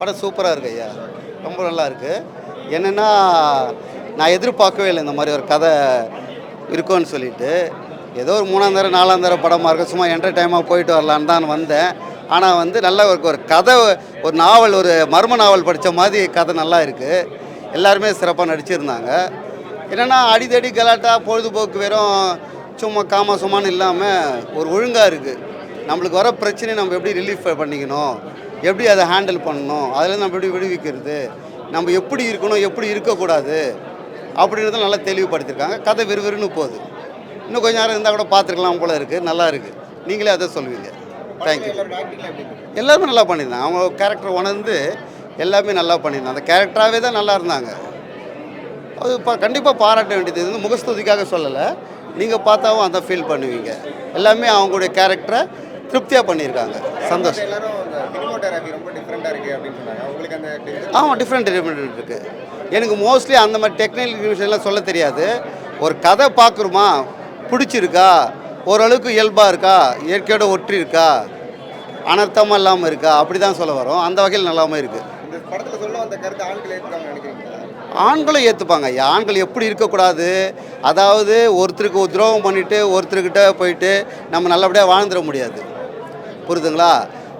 படம் சூப்பராக இருக்கு ஐயா. ரொம்ப நல்லா இருக்கு. என்னென்னா நான் எதிர்பார்க்கவே இல்லை இந்த மாதிரி ஒரு கதை இருக்கும்னு சொல்லிட்டு. ஏதோ ஒரு 3ஆம் தடவை 4ஆம் தடவை படமாக இருக்கும், சும்மா என்டர்டைமாக போயிட்டு வரலான்னு தான் வந்தேன். ஆனால் வந்து நல்ல ஒரு கதை, ஒரு நாவல், ஒரு மர்ம நாவல் படித்த மாதிரி கதை நல்லா இருக்குது. எல்லாருமே சிறப்பாக நடிச்சிருந்தாங்க. என்னென்னா அடிதடி கலாட்டா பொழுதுபோக்கு வெறும் சும்மா காமா சும்மான்னு இல்லாமல் ஒரு ஒழுங்காக இருக்குது. நம்மளுக்கு வர பிரச்சனையை நம்ம எப்படி ரிலீஃப் பண்ணிக்கணும், எப்படி அதை ஹேண்டில் பண்ணணும், அதில் நம்ம எப்படி விடுவிக்கிறது, நம்ம எப்படி இருக்கணும் எப்படி இருக்கக்கூடாது அப்படின்றத நல்லா தெளிவுபடுத்தியிருக்காங்க. கதை விறுவிறுன்னு போகுது. இன்னும் கொஞ்சம் நேரம் இருந்தால் கூட பார்த்துருக்கலாம் போல இருக்குது. நல்லா இருக்குது. நீங்களே அதை சொல்லுவீங்க. தேங்க்யூ. எல்லாருமே நல்லா பண்ணியிருந்தாங்க. அவங்க கேரக்டர் உணர்ந்து எல்லாமே நல்லா பண்ணியிருந்தாங்க. அந்த கேரக்டராகவே தான் நல்லா இருந்தாங்க. அது கண்டிப்பாக பாராட்ட வேண்டியது. இது வந்து முகஸ்துதிக்காக சொல்லலை, நீங்கள் பார்த்தாவும் அதை ஃபீல் பண்ணுவீங்க. எல்லாமே அவங்களுடைய கேரக்டரை திருப்தியாக பண்ணியிருக்காங்க. சந்தோஷம். ஆமாம், டிஃப்ரெண்ட் இருக்குது. எனக்கு மோஸ்ட்லி அந்த மாதிரி டெக்னிக்கல் விஷயம்லாம் சொல்ல தெரியாது. ஒரு கதை பார்க்குறோமா, பிடிச்சிருக்கா, ஓரளவுக்கு இயல்பாக இருக்கா, இயற்கையோட ஒற்றி இருக்கா, அனர்த்தமாக இல்லாமல் இருக்கா, அப்படி தான் சொல்ல வரோம். அந்த வகையில் நல்லாமல் இருக்குது. ஆண்களும் ஏற்றுப்பாங்க. ஆண்கள் எப்படி இருக்கக்கூடாது, அதாவது ஒருத்தருக்கு ஒரு துரோகம் பண்ணிவிட்டு ஒருத்தர்கிட்ட போயிட்டு நம்ம நல்லபடியாக வாழ்ந்துட முடியாது. புரியுதுங்களா?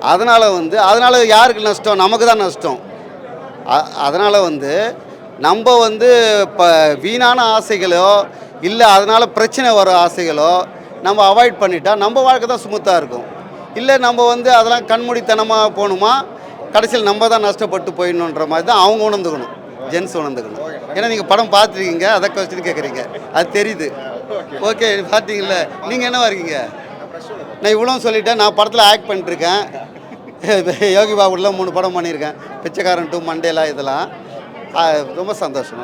அதனால் யாருக்கு நஷ்டம்? நமக்கு தான் நஷ்டம். அதனால் நம்ம இப்போ வீணான ஆசைகளோ இல்லை அதனால் பிரச்சனை வர ஆசைகளோ நம்ம அவாய்ட் பண்ணிட்டா நம்ம வாழ்க்கை தான் ஸ்மூத்தாக இருக்கும். இல்லை நம்ம அதெல்லாம் கண்மூடித்தனமாக போகணுமா, கடைசியில் நம்ம தான் நஷ்டப்பட்டு போயிடணுன்ற மாதிரி தான் அவங்க உணர்ந்துக்கணும், ஜென்ஸ் உணர்ந்துக்கணும். ஏன்னா நீங்கள் படம் பார்த்துருக்கீங்க, அதை கொஸ்டின் கேட்குறீங்க, அது தெரியுது. ஓகே, பார்த்தீங்கல்ல. நீங்கள் என்னவா இருக்கீங்க? நான் இவ்வளோ சொல்லிட்டேன். நான் படத்தில் ஆக்ட் பண்ணிட்டுருக்கேன். யோகி பாபுலாம் 3 படம் பண்ணியிருக்கேன். பிச்சைக்காரன் 2, மண்டேலா, இதெல்லாம் ரொம்ப சந்தோஷம்.